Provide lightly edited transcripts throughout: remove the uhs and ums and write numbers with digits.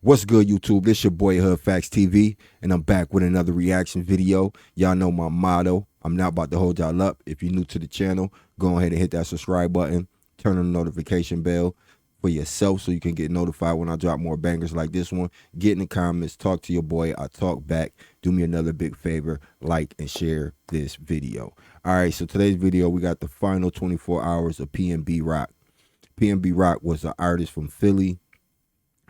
What's good, YouTube? This your boy HoodFacts TV, and I'm back with another reaction video. Y'all know my motto. I'm not about to hold y'all up. If you're new to the channel, go ahead and hit that subscribe button. Turn on the notification bell for yourself so you can get notified when I drop more bangers like this one. Get in the comments, talk to your boy. I talk back. Do me another big favor, like and share this video. All right, so today's video, we got the final 24 hours of PNB Rock. PNB Rock was an artist from Philly.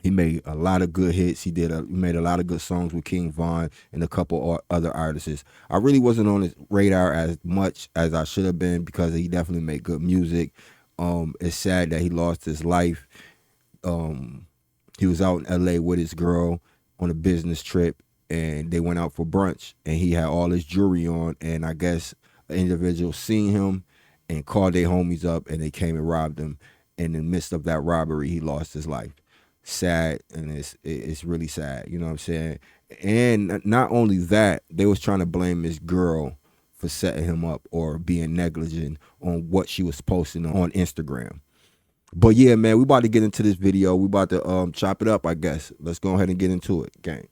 He made a lot of good hits. He made a lot of good songs with King Von and a couple other artists. I really wasn't on his radar as much as I should have been because he definitely made good music. It's sad that he lost his life. He was out in LA with his girl on a business trip, and they went out for brunch, and he had all his jewelry on, and I guess an individual seen him and called their homies up, and they came and robbed him. And in the midst of that robbery, he lost his life. Sad, and it's really sad, you know what I'm saying? And not only that, they was trying to blame his girl for setting him up or being negligent on what she was posting on Instagram. But yeah, man, we about to get into this video. We about to chop it up, I guess. Let's go ahead and get into it, gang.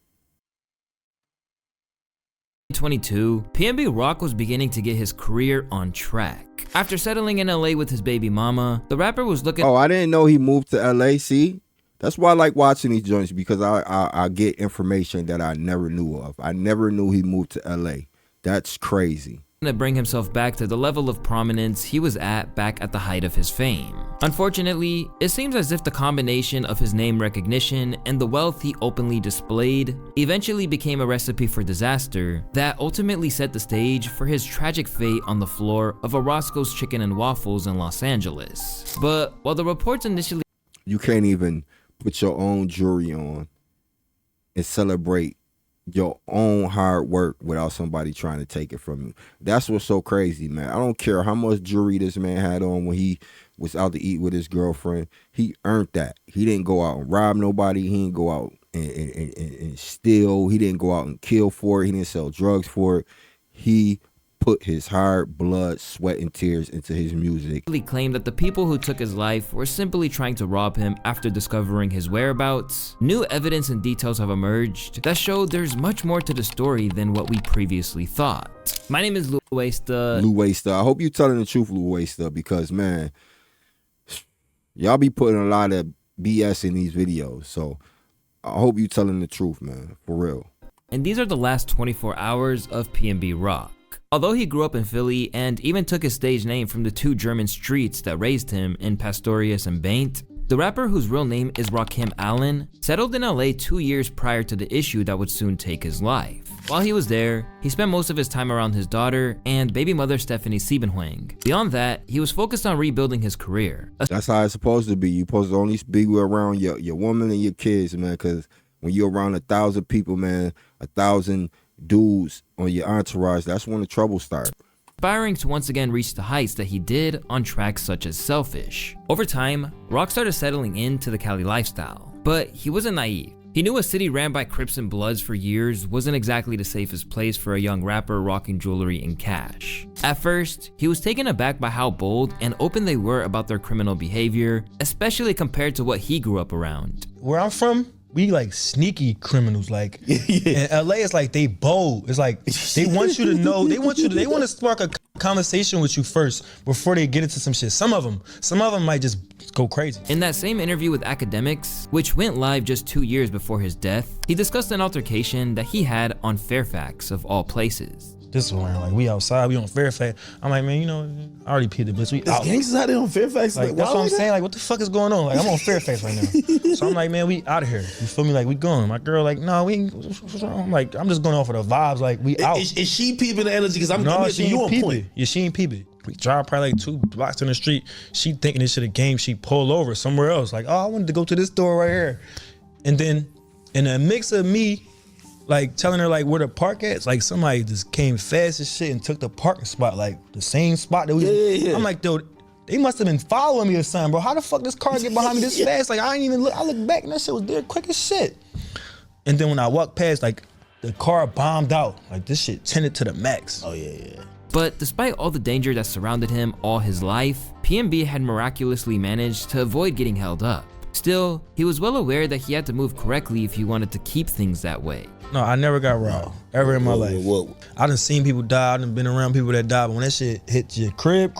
2022, PNB Rock was beginning to get his career on track. After settling in LA with his baby mama, the rapper was looking— Oh, I didn't know he moved to LA, see? That's why I like watching these joints, because I get information that I never knew of. I never knew he moved to LA. That's crazy. To bring himself back to the level of prominence he was at back at the height of his fame. Unfortunately, it seems as if the combination of his name recognition and the wealth he openly displayed eventually became a recipe for disaster that ultimately set the stage for his tragic fate on the floor of a Roscoe's Chicken and Waffles in Los Angeles. But while the reports initially— You can't even put your own jewelry on and celebrate your own hard work without somebody trying to take it from you. That's what's so crazy, man. I don't care how much jewelry this man had on when he was out to eat with his girlfriend. He earned that. He didn't go out and rob nobody. He didn't go out and steal. He didn't go out and kill for it. He didn't sell drugs for it. He put his hard blood, sweat, and tears into his music. He claimed that the people who took his life were simply trying to rob him after discovering his whereabouts. New evidence and details have emerged that show there's much more to the story than what we previously thought. My name is Lou Wasta. Lou Wasta. I hope you're telling the truth, Lou Wasta, because, man, y'all be putting a lot of BS in these videos. So I hope you're telling the truth, man, for real. And these are the last 24 hours of PNB Rock. Although he grew up in Philly and even took his stage name from the two German streets that raised him in Pastorius and Baint, the rapper, whose real name is Rakim Allen, settled in LA 2 years prior to the issue that would soon take his life. While he was there, he spent most of his time around his daughter and baby mother Stephanie Siebenhuang. Beyond that, he was focused on rebuilding his career. That's how it's supposed to be. You're supposed to only be around your woman and your kids, man, because when you're around 1,000 people, man, 1,000 dudes on your entourage, that's when the trouble starts. Aspiring to once again reach the heights that he did on tracks such as Selfish. Over time, Rock started settling into the Cali lifestyle, but he wasn't naive. He knew a city ran by Crips and Bloods for years wasn't exactly the safest place for a young rapper rocking jewelry and cash. At first, he was taken aback by how bold and open they were about their criminal behavior, especially compared to what he grew up around. Where I'm from, we like sneaky criminals. Like in LA, it's like they bold. It's like they want you to know. They want to spark a conversation with you first before they get into some shit. Some of them might just go crazy. In that same interview with Academics, which went live just 2 years before his death, he discussed an altercation that he had on Fairfax of all places. This one, like we outside, we on Fairfax. I'm like, man, you know, I already peed the bitch. We out. Gangsters out there on Fairfax. Like, that's what I'm saying. Like, what the fuck is going on? Like, I'm on Fairfax right now. So I'm like, man, we out of here. You feel me? Like, we going. My girl, like, no, we ain't. I'm like, I'm just going off of the vibes. Like, we out. Is she peeping the energy? Because I'm she you ain't on peep point. it. Yeah, she ain't peep it. We drive probably like 2 blocks in the street. She thinking this shit a game. She pull over somewhere else. Like, oh, I wanted to go to this store right here. And then in a mix of me, like telling her like where to park at, it's like somebody just came fast as shit and took the parking spot, like the same spot that we. Yeah. I'm like, dude, they must have been following me or something, bro. How the fuck this car get behind me this fast? Like I ain't even look. I look back and that shit was there quick as shit. And then when I walked past, like the car bombed out. Like this shit tinted to the max. Oh yeah. But despite all the danger that surrounded him all his life, PNB had miraculously managed to avoid getting held up. Still, he was well aware that he had to move correctly if he wanted to keep things that way. No, I never got robbed ever in my life. I done seen people die. I done been around people that died. But when that shit hit your crib,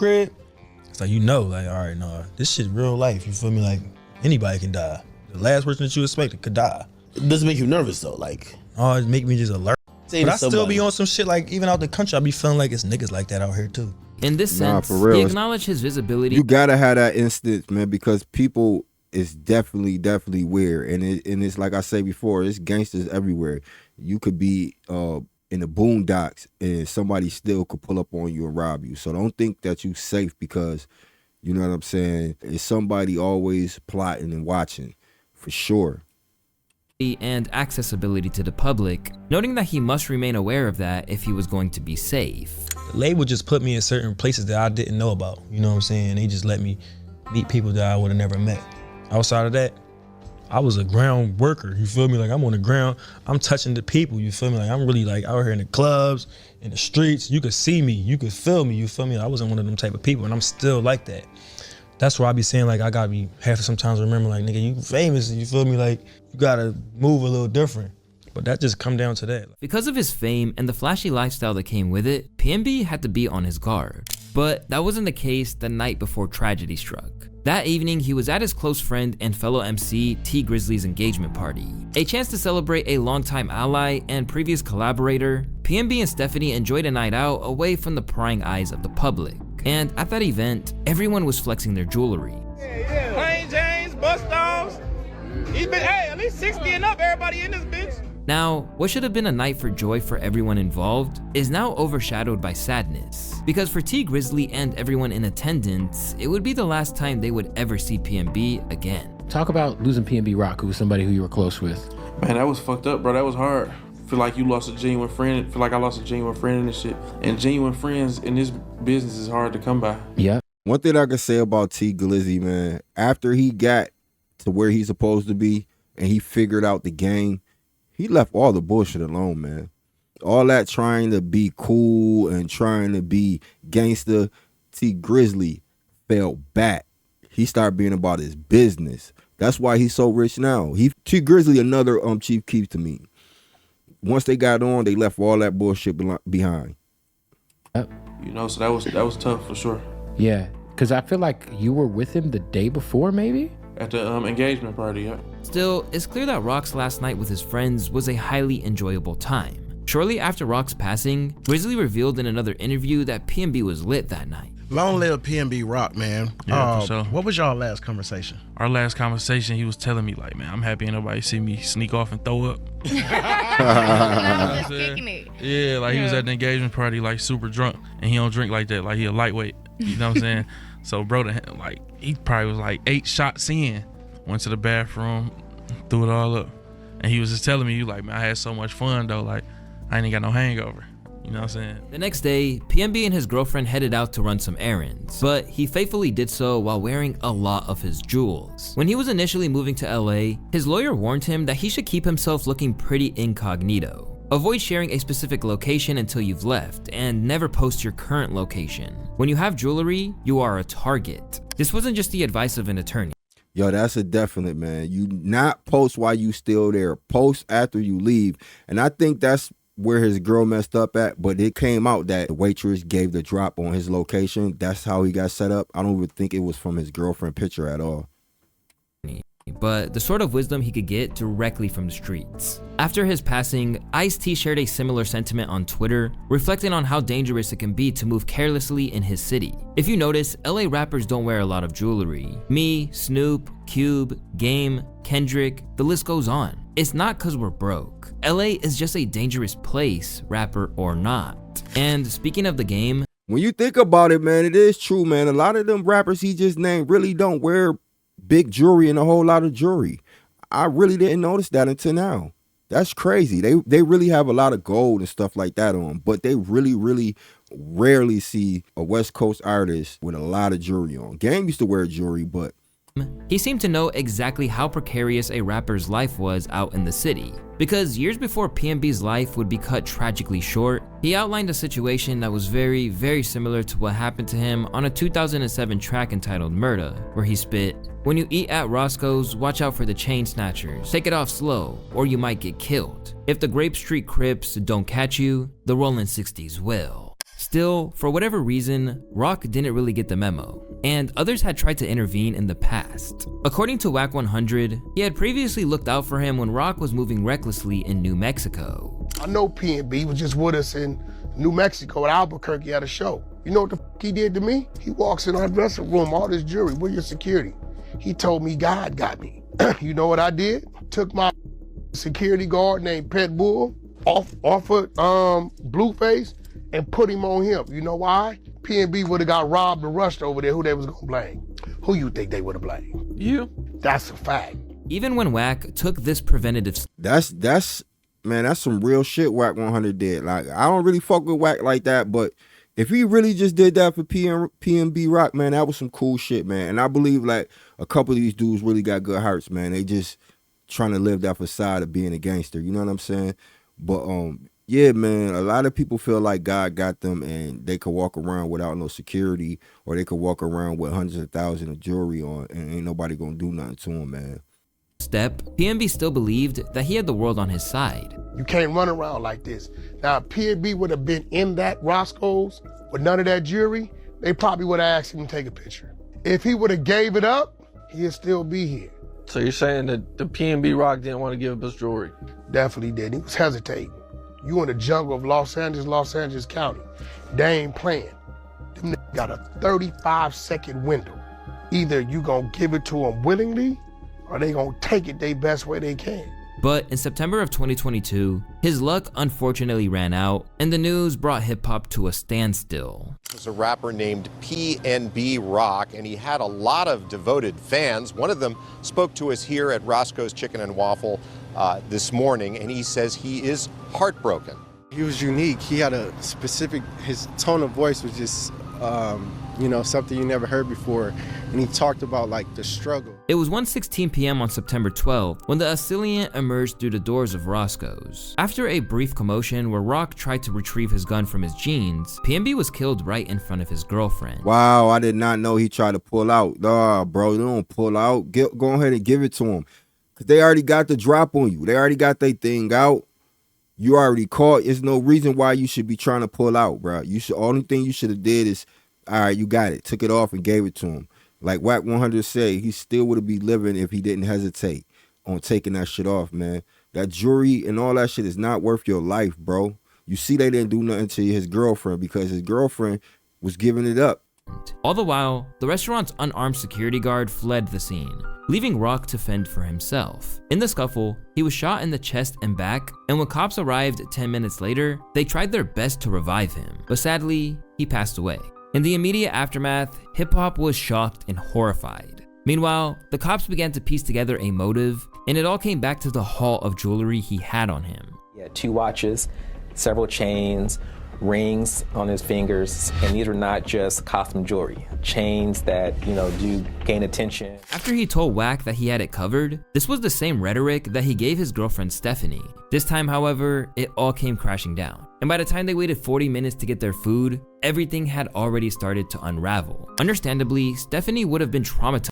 it's like, all right, no, this shit real life. You feel me? Like, anybody can die. The last person that you expected could die. It doesn't make you nervous though, like. Oh, it make me just alert. But I still be on some shit like, even out the country, I be feeling like it's niggas like that out here too. In this sense, for real, he acknowledged his visibility. You gotta have that instance, man, because people is definitely weird, and it's like I said before, it's gangsters everywhere. You could be in the boondocks and somebody still could pull up on you and rob you. So don't think that you safe because, you know what I'm saying, it's somebody always plotting and watching, for sure. And accessibility to the public, noting that he must remain aware of that if he was going to be safe. The label just put me in certain places that I didn't know about, you know what I'm saying? They just let me meet people that I would have never met. Outside of that, I was a ground worker, you feel me? Like, I'm on the ground, I'm touching the people, you feel me? Like, I'm really like out here in the clubs, in the streets, you could see me, you could feel me, you feel me? I wasn't one of them type of people, and I'm still like that. That's why I be saying, like, I gotta be, have to sometimes remember, like, nigga, you famous, you feel me? Like, you gotta move a little different. But that just come down to that. Because of his fame and the flashy lifestyle that came with it, PNB had to be on his guard. But that wasn't the case the night before tragedy struck. That evening, he was at his close friend and fellow MC T Grizzly's engagement party. A chance to celebrate a longtime ally and previous collaborator, PNB and Stephanie enjoyed a night out away from the prying eyes of the public. And at that event, everyone was flexing their jewelry. Plain James, bust downs. He's been, at least 60 and up, everybody in this bitch. Now, what should have been a night for joy for everyone involved is now overshadowed by sadness. Because for T Grizzly and everyone in attendance, it would be the last time they would ever see PNB again. Talk about losing PNB Rock, who was somebody who you were close with. Man, that was fucked up, bro. That was hard. Feel like you lost a genuine friend. Feel like I lost a genuine friend in this shit. And genuine friends in this business is hard to come by. Yeah. One thing I can say about T Glizzy, man, after he got to where he's supposed to be and he figured out the game, he left all the bullshit alone, man. All that trying to be cool and trying to be gangster, T Grizzly fell back. He started being about his business. That's why he's so rich now. T Grizzly, another Chief Keef to me. Once they got on, they left all that bullshit behind. You know, so that was tough for sure. Yeah, because I feel like you were with him the day before, maybe? At the engagement party, yeah. Still, it's clear that Rock's last night with his friends was a highly enjoyable time. Shortly after Rock's passing, Grizzly revealed in another interview that PNB was lit that night. Long live PNB Rock, man. Yeah, for sure. What was y'all last conversation? Our last conversation, he was telling me like, man, I'm happy ain't nobody see me sneak off and throw up. Kicking it. Yeah, like he was at the engagement party like super drunk, and he don't drink like that, like he a lightweight. You know what I'm saying? So bro, like he probably was like 8 shots in, went to the bathroom, threw it all up, and he was just telling me, you like, man, I had so much fun though, like I ain't got no hangover. You know what I'm saying? The next day, PNB and his girlfriend headed out to run some errands, but he faithfully did so while wearing a lot of his jewels. When he was initially moving to LA, his lawyer warned him that he should keep himself looking pretty incognito. Avoid sharing a specific location until you've left, and never post your current location. When you have jewelry, you are a target. This wasn't just the advice of an attorney. Yo, that's a definite, man. You not post while you still there. Post after you leave. And I think that's where his girl messed up at, but it came out that the waitress gave the drop on his location. That's how he got set up. I don't even think it was from his girlfriend picture at all. But the sort of wisdom he could get directly from the streets. After his passing, Ice-T shared a similar sentiment on Twitter, reflecting on how dangerous it can be to move carelessly in his city. If you notice, LA rappers don't wear a lot of jewelry. Me, Snoop, Cube, Game, Kendrick, the list goes on. It's not cause we're broke. LA is just a dangerous place, rapper or not. And speaking of the Game, when you think about it, man, it is true, man. A lot of them rappers he just named really don't wear big jewelry and a whole lot of jewelry. I really didn't notice that until now. That's crazy. They really have a lot of gold and stuff like that on, but they really rarely see a West Coast artist with a lot of jewelry on. Game used to wear jewelry, but He seemed to know exactly how precarious a rapper's life was out in the city, because years before PNB's life would be cut tragically short, he outlined a situation that was very, very similar to what happened to him on a 2007 track entitled Murda, where he spit, "When you eat at Roscoe's, watch out for the chain snatchers. Take it off slow, or you might get killed. If the Grape Street Crips don't catch you, the Rollin' 60s will." Still, for whatever reason, Rock didn't really get the memo, and others had tried to intervene in the past. According to Wack 100, he had previously looked out for him when Rock was moving recklessly in New Mexico. I know PNB was just with us in New Mexico at Albuquerque at a show. You know what the f he did to me? He walks in our dressing room, all this jewelry, where your security? He told me God got me. You know what I did? Took my security guard named Pet Bull off of Blueface and put him on him. You know why? PNB would have got robbed or rushed over there. Who they was gonna blame? Who you think they would have blamed? You. That's a fact. Even when Wack took this preventative That's man, that's some real shit Wack 100 did. Like, I don't really fuck with Wack like that, but if he really just did that for PNB Rock, man, that was some cool shit, man. And I believe like a couple of these dudes really got good hearts, man. They just trying to live that facade of being a gangster. You know what I'm saying? But yeah, man, a lot of people feel like God got them and they could walk around without no security, or they could walk around with hundreds of thousands of jewelry on and ain't nobody gonna do nothing to them, man. step, PNB still believed that he had the world on his side. You can't run around like this. Now, if PNB would have been in that Roscoe's with none of that jewelry, they probably would have asked him to take a picture. If he would have gave it up, he'd still be here. So you're saying that the PNB Rock didn't want to give up his jewelry? Definitely did. He was hesitating. You in the jungle of Los Angeles County. They ain't playing. Them niggas got a 35-second window. Either you gonna give it to them willingly, or they gonna take it their best way they can. But in September of 2022, his luck unfortunately ran out, and the news brought hip-hop to a standstill. Was a rapper named PNB Rock, and he had a lot of devoted fans. One of them spoke to us here at Roscoe's Chicken and Waffle this morning, and he says he is heartbroken. He was unique. He had a specific, his tone of voice was just, something you never heard before. And he talked about like the struggle. It was 1:16 p.m. on September 12th when the assailant emerged through the doors of Roscoe's. After a brief commotion where Rock tried to retrieve his gun from his jeans, PNB was killed right in front of his girlfriend. Wow, I did not know he tried to pull out. Nah, bro, you don't pull out. Go ahead and give it to him. Because they already got the drop on you. They already got their thing out. You already caught. There's no reason why you should be trying to pull out, bro. Only thing you should have did is, all right, you got it. Took it off and gave it to him. Like Wack 100 said, he still would have been living if he didn't hesitate on taking that shit off, man. That jewelry and all that shit is not worth your life, bro. You see they didn't do nothing to his girlfriend because his girlfriend was giving it up. All the while, the restaurant's unarmed security guard fled the scene, leaving Rock to fend for himself. In the scuffle, he was shot in the chest and back, and when cops arrived 10 minutes later, they tried their best to revive him, but sadly, he passed away. In the immediate aftermath, hip-hop was shocked and horrified. Meanwhile, the cops began to piece together a motive, and it all came back to the haul of jewelry he had on him. He had 2 watches, several chains, rings on his fingers, and these were not just costume jewelry. Chains that, do gain attention. After he told Wack that he had it covered, this was the same rhetoric that he gave his girlfriend Stephanie. This time, however, it all came crashing down. And by the time they waited 40 minutes to get their food, everything had already started to unravel. Understandably, Stephanie would have been traumatized.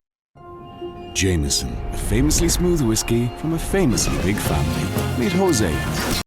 Jameson, a famously smooth whiskey from a famously big family. Meet Jose.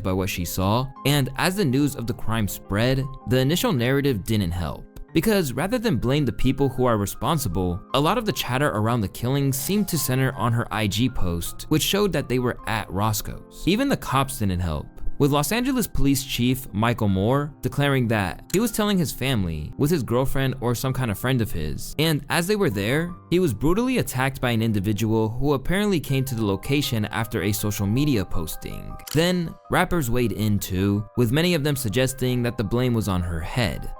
By what she saw, and as the news of the crime spread, the initial narrative didn't help. Because rather than blame the people who are responsible, a lot of the chatter around the killing seemed to center on her IG post, which showed that they were at Roscoe's. Even the cops didn't help, with Los Angeles Police Chief Michael Moore declaring that he was telling his family with his girlfriend or some kind of friend of his, and as they were there, he was brutally attacked by an individual who apparently came to the location after a social media posting. Then, rappers weighed in too, with many of them suggesting that the blame was on her head.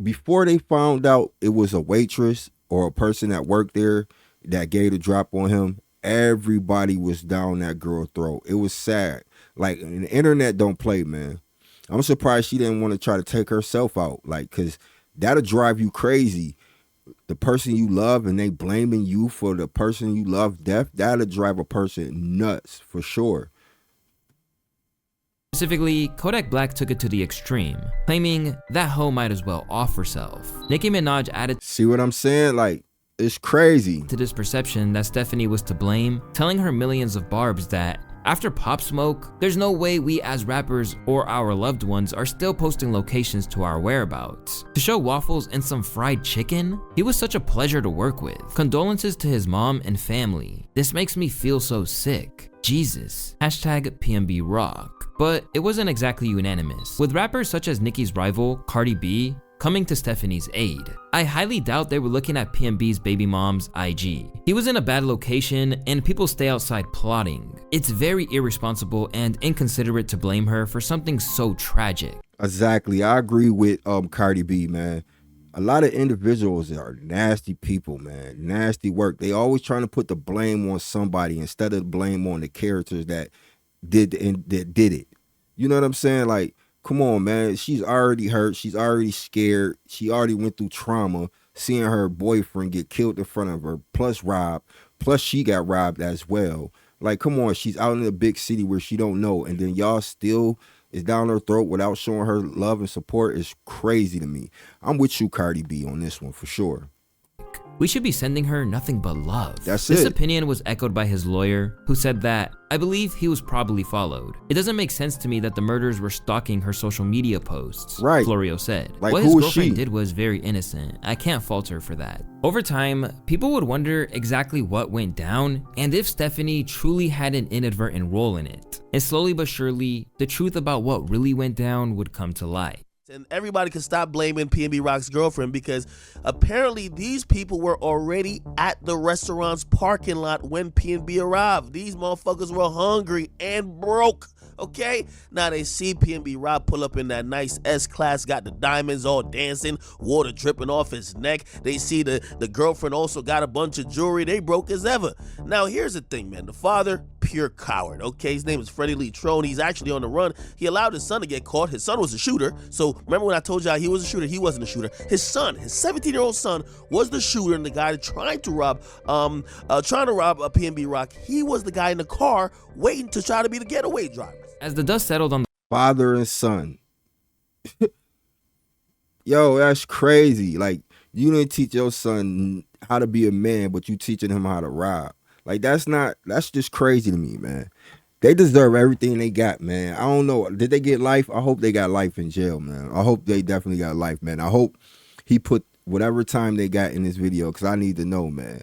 Before they found out it was a waitress or a person that worked there that gave the drop on him, everybody was down that girl's throat. It was sad. Like, the internet don't play, man. I'm surprised she didn't want to try to take herself out, like, because that'll drive you crazy. the person you love and they blaming you for the person you love death, that'll drive a person nuts for sure. Specifically, Kodak Black took it to the extreme, claiming that hoe might as well off herself. Nicki Minaj added, see what I'm saying? Like, it's crazy, to this perception that Stephanie was to blame, telling her millions of barbs that after Pop Smoke, there's no way we as rappers or our loved ones are still posting locations to our whereabouts. To show Waffles and some fried chicken, he was such a pleasure to work with. Condolences to his mom and family. This makes me feel so sick. Jesus. Hashtag PNB Rock. But it wasn't exactly unanimous, with rappers such as Nicki's rival, Cardi B, coming to Stephanie's aid. I highly doubt they were looking at PNB's baby mom's IG. He was in a bad location and people stay outside plotting. It's very irresponsible and inconsiderate to blame her for something so tragic. Exactly, I agree with Cardi B, man. A lot of individuals are nasty people, man. Nasty work. They always trying to put the blame on somebody instead of the blame on the characters that did it. You know what I'm saying? Like, come on, man. She's already hurt. She's already scared. She already went through trauma, seeing her boyfriend get killed in front of her, plus robbed, plus she got robbed as well. Like, come on. She's out in a big city where she don't know, and then y'all still is down her throat without showing her love and support. Is crazy to me. I'm with you, Cardi B, on this one for sure. We should be sending her nothing but love. That's This it. opinion was echoed by his lawyer, who said that, I believe he was probably followed. It doesn't make sense to me that the murderers were stalking her social media posts, right? Florio said. Like, what who his was girlfriend she? did was very innocent. I can't fault her for that. Over time, people would wonder exactly what went down and if Stephanie truly had an inadvertent role in it. And slowly but surely, the truth about what really went down would come to light. And everybody can stop blaming PNB Rock's girlfriend, because apparently these people were already at the restaurant's parking lot when PNB arrived. These motherfuckers were hungry and broke. Okay, now they see PNB Rock pull up in that nice S-Class, got the diamonds all dancing, water dripping off his neck. They see the girlfriend also got a bunch of jewelry. They broke as ever. Now here's the thing, man. The father, pure coward. Okay, his name is Freddie Lee Trone. He's actually on the run. He allowed his son to get caught. His son was a shooter. So remember when I told y'all he was a shooter? He wasn't a shooter. His son, his 17-year-old son, was the shooter, and the guy trying to rob a PNB Rock. He was the guy in the car waiting to try to be the getaway driver. As the dust settled on the father and son. Yo, that's crazy. Like, you didn't teach your son how to be a man, but you teaching him how to rob. Like, that's just crazy to me, man. They deserve everything they got, man. I don't know. Did they get life? I hope they got life in jail, man. I hope they definitely got life, man. I hope he put whatever time they got in this video, because I need to know, man.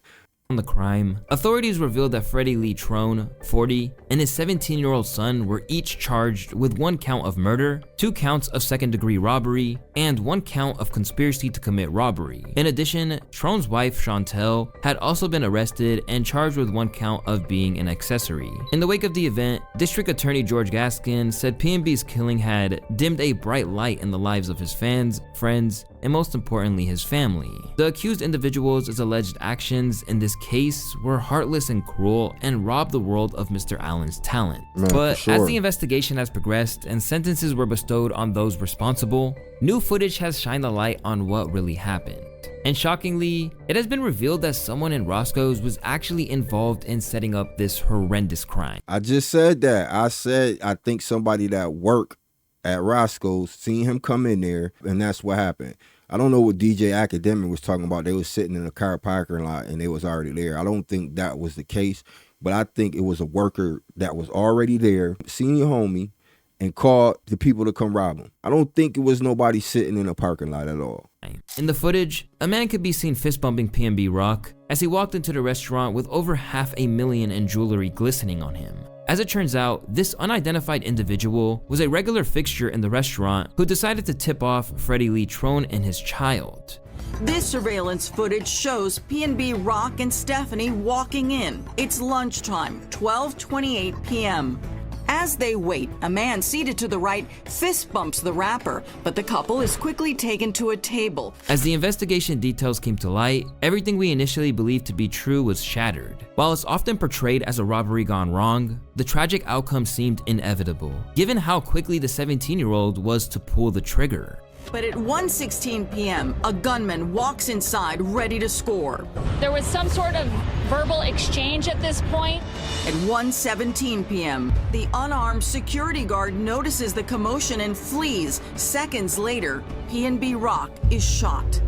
On the crime, authorities revealed that Freddie Lee Trone, 40, and his 17-year-old son were each charged with 1 count of murder, 2 counts of second-degree robbery, and 1 count of conspiracy to commit robbery. In addition, Trone's wife, Chantel, had also been arrested and charged with 1 count of being an accessory. In the wake of the event, District Attorney George Gaskin said PNB's killing had dimmed a bright light in the lives of his fans, friends, and most importantly, his family. The accused individuals' alleged actions in this case were heartless and cruel and robbed the world of Mr. Allen's talent. Man, but for sure. as the investigation has progressed and sentences were bestowed on those responsible, new footage has shined the light on what really happened. And shockingly, it has been revealed that someone in Roscoe's was actually involved in setting up this horrendous crime. I just said that. I said I think somebody that worked at Roscoe's seen him come in there, and that's what happened. I don't know what DJ Academic was talking about. They was sitting in a car parking lot and they was already there. I don't think that was the case, but I think it was a worker that was already there, seen your homie, and called the people to come rob him. I don't think it was nobody sitting in a parking lot at all. In the footage, a man could be seen fist-bumping PNB Rock as he walked into the restaurant with over $500,000 in jewelry glistening on him. As it turns out, this unidentified individual was a regular fixture in the restaurant who decided to tip off Freddie Lee Trone and his child. This surveillance footage shows PNB Rock and Stephanie walking in. It's lunchtime, 12:28 p.m. As they wait, a man seated to the right fist bumps the rapper, but the couple is quickly taken to a table. As the investigation details came to light, everything we initially believed to be true was shattered. While it's often portrayed as a robbery gone wrong, the tragic outcome seemed inevitable, given how quickly the 17-year-old was to pull the trigger. But at 1:16 p.m., a gunman walks inside ready to score. There was some sort of verbal exchange at this point. At 1:17 p.m., the unarmed security guard notices the commotion and flees. Seconds later, PNB Rock is shot.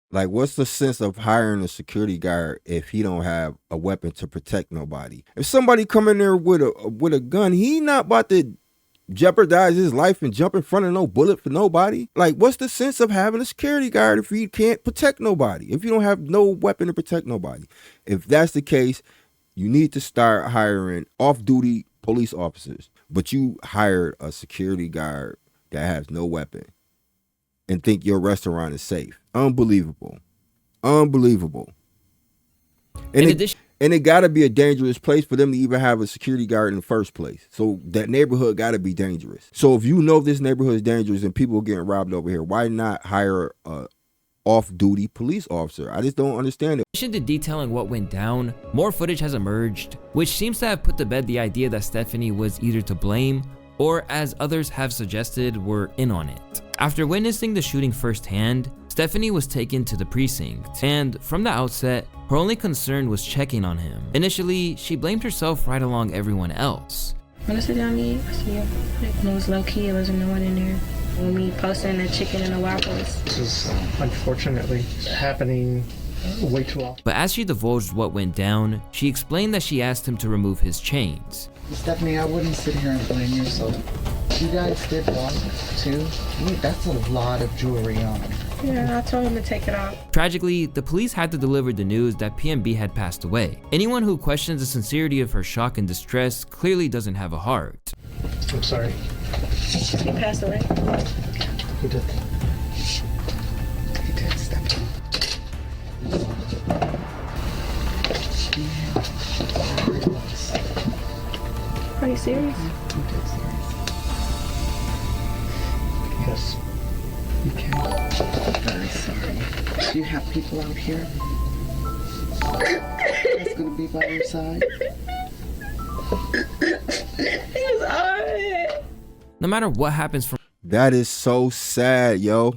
Like, what's the sense of hiring a security guard if he don't have a weapon to protect nobody? If somebody come in there with a gun, he not about to jeopardize his life and jump in front of no bullet for nobody. Like, what's the sense of having a security guard if he can't protect nobody? If you don't have no weapon to protect nobody? If that's the case, you need to start hiring off-duty police officers. But you hired a security guard that has no weapon and think your restaurant is safe. Unbelievable. Unbelievable. And it got to be a dangerous place for them to even have a security guard in the first place. So that neighborhood got to be dangerous. So if you know this neighborhood is dangerous and people are getting robbed over here, why not hire a off-duty police officer? I just don't understand it. In addition to detailing what went down, more footage has emerged, which seems to have put to bed the idea that Stephanie was either to blame or, as others have suggested, were in on it. After witnessing the shooting firsthand, Stephanie was taken to the precinct, and from the outset, her only concern was checking on him. Initially, she blamed herself right along everyone else. When I sit down to eat, I see him. When it was low key, there wasn't no one in there. When we posting the chicken and the waffles. This is unfortunately happening way too often. But as she divulged what went down, she explained that she asked him to remove his chains. Stephanie, I wouldn't sit here and blame you, so you guys did one, two. That's a lot of jewelry on. Yeah, I told him to take it off. Tragically, the police had to deliver the news that PNB had passed away. Anyone who questions the sincerity of her shock and distress clearly doesn't have a heart. I'm sorry. He passed away? He did. He did, Stephanie. Are you serious? He did, serious. Yes. You can. I'm very sorry. Do you have people out here that's gonna be by your side? He was alright. No matter what happens from that is so sad, yo.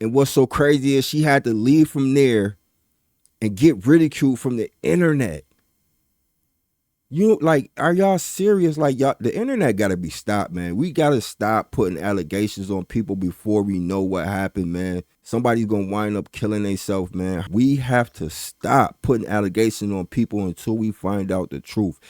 And what's so crazy is she had to leave from there and get ridiculed from the internet. You like, are y'all serious? Like, y'all, the internet gotta be stopped, man. We gotta stop putting allegations on people before we know what happened, man. Somebody's gonna wind up killing themselves, man. We have to stop putting allegations on people until we find out the truth.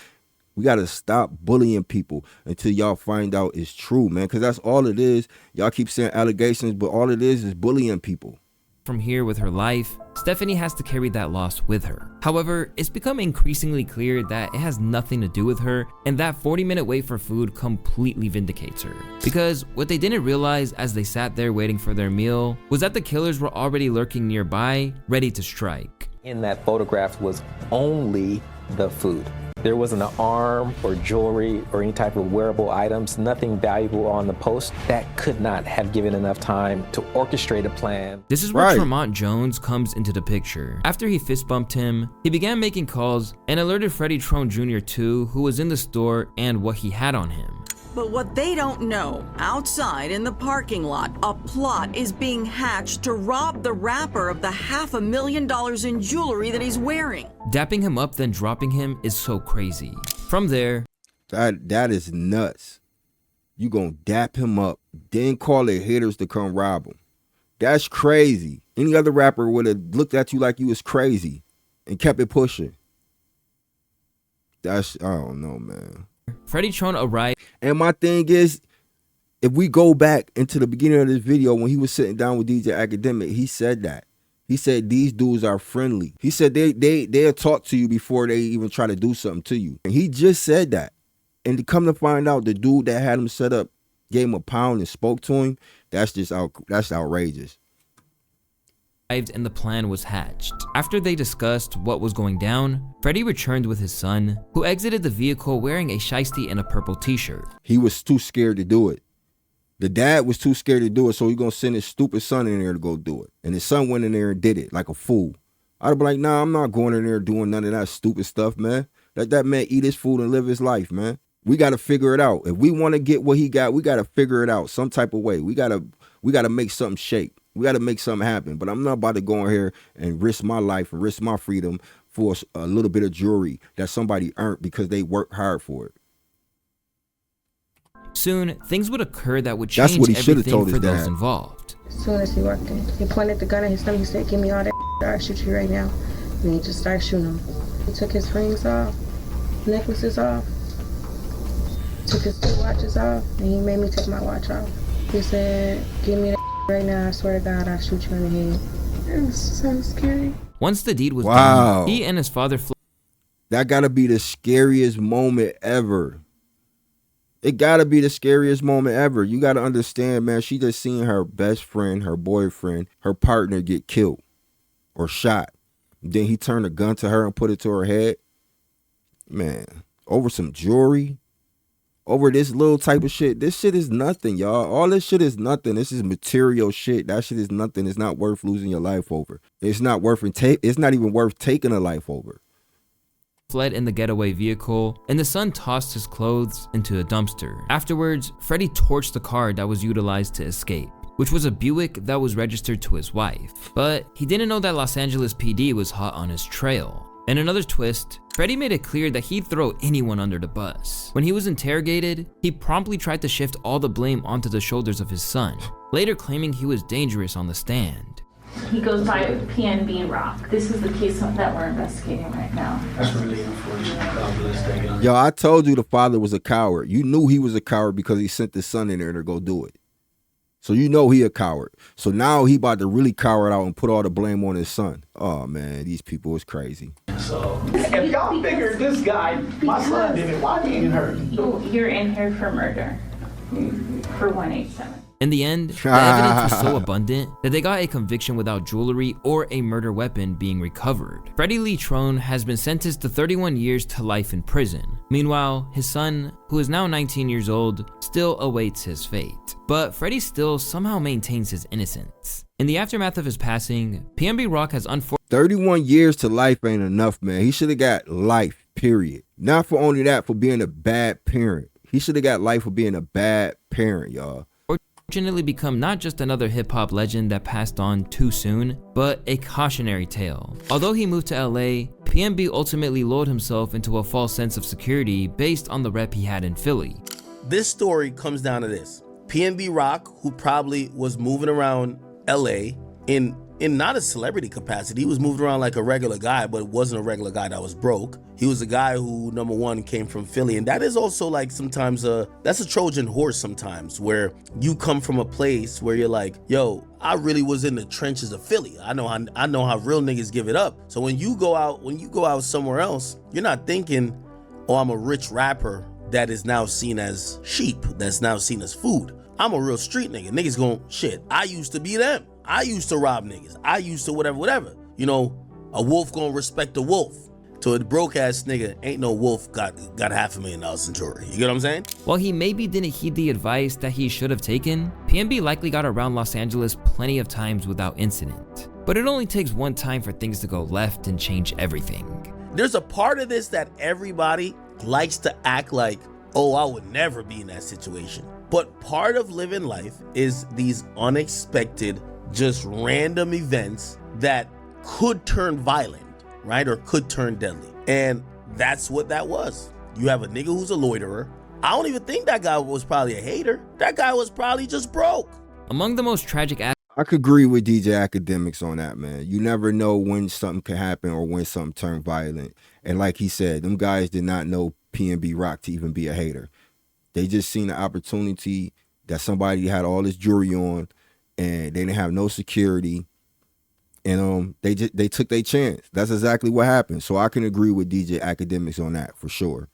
We gotta stop bullying people until y'all find out it's true, man. Because that's all it is. Y'all keep saying allegations, but all it is bullying people. From here with her life, Stephanie has to carry that loss with her. However, it's become increasingly clear that it has nothing to do with her, and that 40-minute wait for food completely vindicates her. Because what they didn't realize as they sat there waiting for their meal was that the killers were already lurking nearby, ready to strike. In that photograph was only the food. There wasn't an arm or jewelry or any type of wearable items, nothing valuable on the post. That could not have given enough time to orchestrate a plan. This is where Tremont Jones comes into the picture. After he fist bumped him, he began making calls and alerted Freddie Trone Jr. too, who was in the store, and what he had on him. But what they don't know, outside in the parking lot, a plot is being hatched to rob the rapper of the $500,000 in jewelry that he's wearing. Dapping him up, then dropping him is so crazy. From there, that is nuts. You gonna dap him up, then call their haters to come rob him. That's crazy. Any other rapper would have looked at you like you was crazy and kept it pushing. That's, I don't know, man. Freddie Trone arrived. And my thing is, if we go back into the beginning of this video, when he was sitting down with DJ Academic, he said that. He said these dudes are friendly. He said they'll talk to you before they even try to do something to you. And he just said that. And to come to find out the dude that had him set up gave him a pound and spoke to him, that's outrageous. And the plan was hatched. After they discussed what was going down, Freddie returned with his son, who exited the vehicle wearing a shiesty and a purple t-shirt. He was too scared to do it. The dad was too scared to do it, so he gonna send his stupid son in there to go do it. And his son went in there and did it like a fool. I'd be like, nah, I'm not going in there doing none of that stupid stuff, man. Let that man eat his food and live his life, man. We got to figure it out. If we want to get what he got, we got to figure it out some type of way. We got to make something shake. We got to make something happen. But I'm not about to go in here and risk my life and risk my freedom for a little bit of jewelry that somebody earned because they worked hard for it. Soon, things would occur that would change what he should have everything told for his those dad. involved. As soon as he walked in, he pointed the gun at his stomach. He said, "Give me all that or I'll shoot you right now." And he just started shooting him. He took his rings off, necklaces off, took his 2 watches off, and he made me take my watch off. He said, "Give me that right now. I swear to God, I'll shoot you in the head." It was so scary. Once the deed was Wow. done, he and his father That got to be the scariest moment ever. It got to be the scariest moment ever. You got to understand, man, she just seen her best friend, her boyfriend, her partner get killed or shot. Then he turned a gun to her and put it to her head. Man, over some jewelry, over this little type of shit. This shit is nothing, y'all. All this shit is nothing. This is material shit. That shit is nothing. It's not worth losing your life over. It's not even worth taking a life over. fled in the getaway vehicle, and the son tossed his clothes into a dumpster. Afterwards, Freddie torched the car that was utilized to escape, which was a Buick that was registered to his wife. But he didn't know that Los Angeles PD was hot on his trail. In another twist, Freddie made it clear that he'd throw anyone under the bus. When he was interrogated, he promptly tried to shift all the blame onto the shoulders of his son, later claiming he was dangerous on the stand. He goes by PNB Rock. This is the case that we're investigating right now. That's really unfortunate. God bless that. Yo, I told you the father was a coward. You knew he was a coward because he sent his son in there to go do it. So you know he a coward. So now he about to really coward out and put all the blame on his son. Oh man, these people is crazy. So if y'all figured this guy, my son did it, why he ain't hurt? You're in here for murder. For 187. In the end, the evidence was so abundant that they got a conviction without jewelry or a murder weapon being recovered. Freddie Lee Trone has been sentenced to 31 years to life in prison. Meanwhile, his son, who is now 19 years old, still awaits his fate. But Freddie still somehow maintains his innocence. In the aftermath of his passing, PNB Rock has 31 years to life ain't enough, man. He should have got life, period. Not for only that, for being a bad parent. He should have got life for being a bad parent, y'all. Fortunately become not just another hip-hop legend that passed on too soon, but a cautionary tale. Although he moved to LA, PNB ultimately lulled himself into a false sense of security based on the rep he had in Philly. This story comes down to this. PNB Rock, who probably was moving around LA in not a celebrity capacity, he was moving around like a regular guy, but it wasn't a regular guy that was broke. He was a guy who, number one, came from Philly. And that is also like sometimes that's a Trojan horse sometimes, where you come from a place where you're like, yo, I really was in the trenches of Philly. I know how real niggas give it up. So when you go out somewhere else, you're not thinking, oh, I'm a rich rapper that is now seen as sheep, that's now seen as food. I'm a real street nigga. Niggas going, shit, I used to be them. I used to rob niggas. I used to whatever. You know, a wolf gonna respect a wolf. To a broke ass nigga, ain't no wolf got $500,000 in jewelry. You get what I'm saying? While he maybe didn't heed the advice that he should have taken, PNB likely got around Los Angeles plenty of times without incident. But it only takes one time for things to go left and change everything. There's a part of this that everybody likes to act like, oh, I would never be in that situation. But part of living life is these unexpected, just random events that could turn violent, right? Or could turn deadly. And that's what that was. You have a nigga who's a loiterer. I don't even think that guy was probably a hater. That guy was probably just broke. Among the most tragic I could agree with DJ Academics on that, man. You never know when something could happen or when something turned violent. And like he said, them guys did not know PNB Rock to even be a hater. They just seen the opportunity that somebody had all this jewelry on and they didn't have no security. And they took their chance. That's exactly what happened. So I can agree with DJ Academics on that for sure.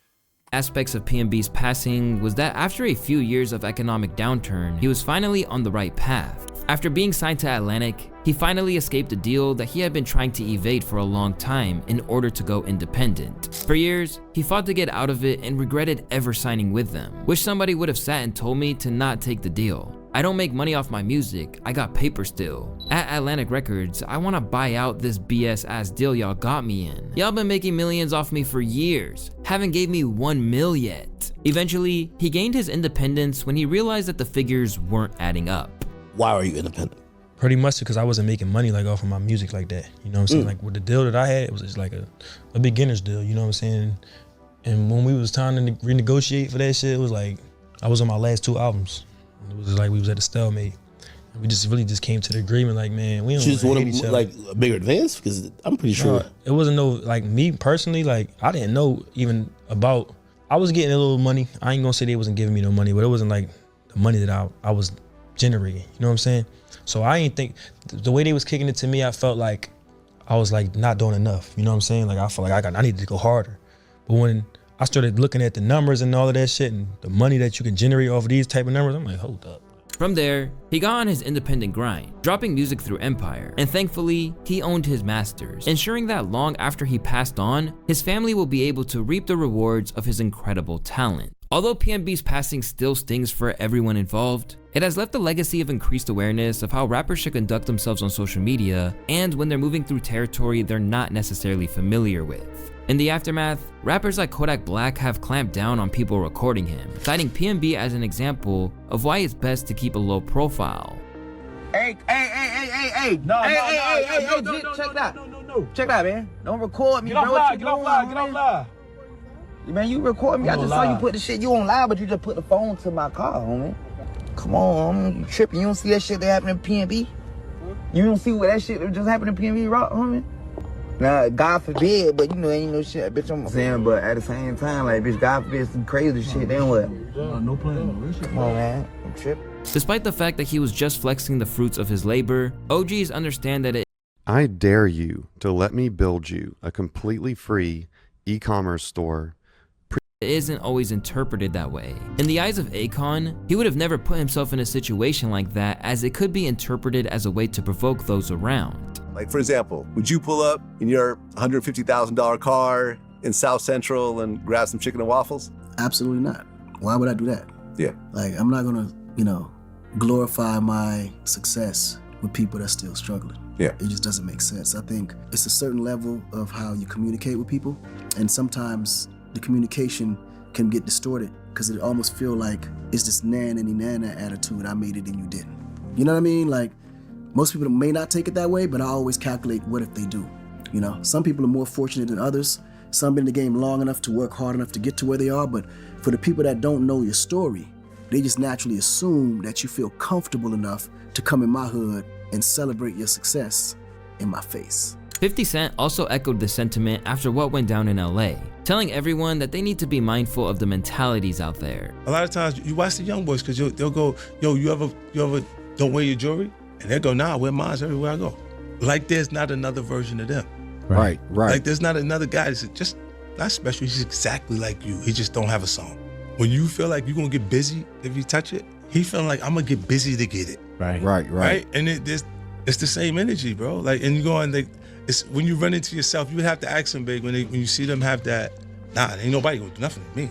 Aspects of PNB's passing was that after a few years of economic downturn, he was finally on the right path. After being signed to Atlantic, he finally escaped a deal that he had been trying to evade for a long time in order to go independent. For years, he fought to get out of it and regretted ever signing with them. Wish somebody would have sat and told me to not take the deal. I don't make money off my music, I got paper still. At Atlantic Records, I wanna buy out this BS ass deal y'all got me in. Y'all been making millions off me for years, haven't gave me 1 mil yet. Eventually, he gained his independence when he realized that the figures weren't adding up. Why are you independent? Pretty much because I wasn't making money like off of my music like that. You know what I'm saying? Like with the deal that I had, it was just like a beginner's deal, you know what I'm saying? And when we was trying to renegotiate for that shit, it was like, I was on my last 2 albums. It was like we was at a stalemate. And we just really came to the agreement like, man, we don't You just want hate each other. like a bigger advance? Because I'm pretty sure. It wasn't no, like me personally, like I didn't know even about, I was getting a little money. I ain't gonna say they wasn't giving me no money, but it wasn't like the money that I was generating, you know what I'm saying? So I ain't think, the way they was kicking it to me, I felt like I was like not doing enough, you know what I'm saying? Like I felt like I needed to go harder. But when I started looking at the numbers and all of that shit and the money that you can generate off of these type of numbers, I'm like, hold up. From there, he got on his independent grind, dropping music through Empire, and thankfully, he owned his masters, ensuring that long after he passed on, his family will be able to reap the rewards of his incredible talent. Although PNB's passing still stings for everyone involved, it has left a legacy of increased awareness of how rappers should conduct themselves on social media and when they're moving through territory they're not necessarily familiar with. In the aftermath, rappers like Kodak Black have clamped down on people recording him, citing PNB as an example of why it's best to keep a low profile. Hey. No, check that. No. Check that, man. Don't record me, Get bro. off live, get off live. Man, you record me. I just saw you put the shit, you on live, but you just put the phone to my car, homie. Come on, homie. You tripping. You don't see that shit that happened in PNB? You don't see what that shit that just happened in PNB Rock, homie? Nah, God forbid, but you know, ain't no shit, bitch, I'm saying, but at the same time, like, bitch, God forbid some crazy shit, then what? No plan. Come on, man. I'm tripping. Despite the fact that he was just flexing the fruits of his labor, OGs understand that I dare you to let me build you a completely free e-commerce store. It isn't always interpreted that way. In the eyes of Akon, he would have never put himself in a situation like that, as it could be interpreted as a way to provoke those around. Like, for example, would you pull up in your $150,000 car in South Central and grab some chicken and waffles? Absolutely not. Why would I do that? Yeah. Like, I'm not gonna, glorify my success with people that's still struggling. Yeah. It just doesn't make sense. I think it's a certain level of how you communicate with people, and sometimes the communication can get distorted because it almost feel like it's this nana attitude. I made it and you didn't. You know what I mean? Like, most people may not take it that way, but I always calculate what if they do. Some people are more fortunate than others. Some been in the game long enough to work hard enough to get to where they are, but for the people that don't know your story, they just naturally assume that you feel comfortable enough to come in my hood and celebrate your success in my face. 50 Cent also echoed the sentiment after what went down in LA, telling everyone that they need to be mindful of the mentalities out there. A lot of times you watch the young boys because they'll go, yo, you ever don't wear your jewelry? And they'll go, nah, I wear mine everywhere I go. Like there's not another version of them. Right. Like there's not another guy that's just not special. He's exactly like you. He just don't have a song. When you feel like you're gonna get busy if you touch it, he feeling like I'm gonna get busy to get it. Right. And it's the same energy, bro. Like, and you go and it's when you run into yourself, you would have to ask them, big, when you see them have that. Nah, ain't nobody gonna do nothing to me.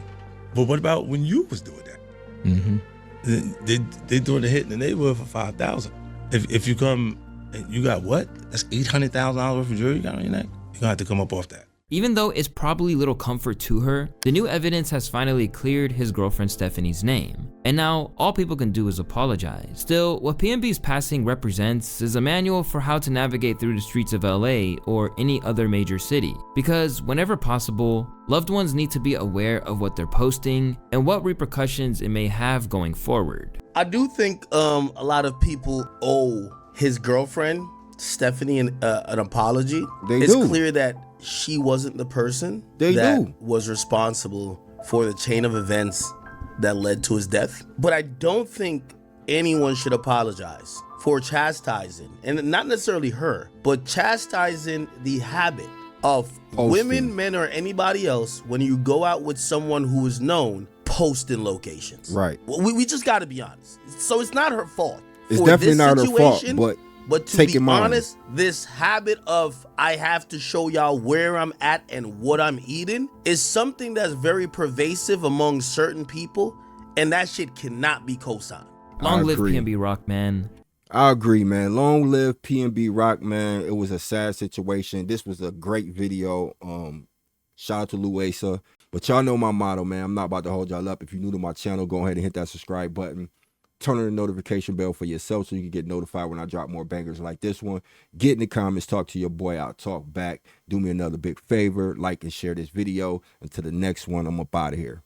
But what about when you was doing that? Mm-hmm. They doing the hit in the neighborhood for 5,000. If you come and you got what? That's $800,000 worth of jewelry you got on your neck. You're gonna have to come up off that. Even though it's probably little comfort to her, the new evidence has finally cleared his girlfriend Stephanie's name. And now, all people can do is apologize. Still, what PNB's passing represents is a manual for how to navigate through the streets of LA or any other major city. Because whenever possible, loved ones need to be aware of what they're posting and what repercussions it may have going forward. I do think a lot of people owe his girlfriend, Stephanie, an apology. It's clear that she wasn't the person that was responsible for the chain of events that led to his death. But I don't think anyone should apologize for chastising, and not necessarily her, but chastising the habit of women, men, or anybody else when you go out with someone who is known posting locations. Right. We just got to be honest. So it's not her fault. It's definitely not her fault, but to take be it mine. honest, this habit of I have to show y'all where I'm at and what I'm eating is something that's very pervasive among certain people, and that shit cannot be co-signed. Long live PNB Rock, man. I agree, man. Long live PNB Rock, man. It was a sad situation. This was a great video. Shout out to Luesa. But y'all know my motto, man. I'm not about to hold y'all up. If you're new to my channel, go ahead and hit that subscribe button. Turn on the notification bell for yourself so you can get notified when I drop more bangers like this one. Get in the comments, talk to your boy. I'll talk back. Do me another big favor. Like and share this video. Until the next one, I'm up out of here.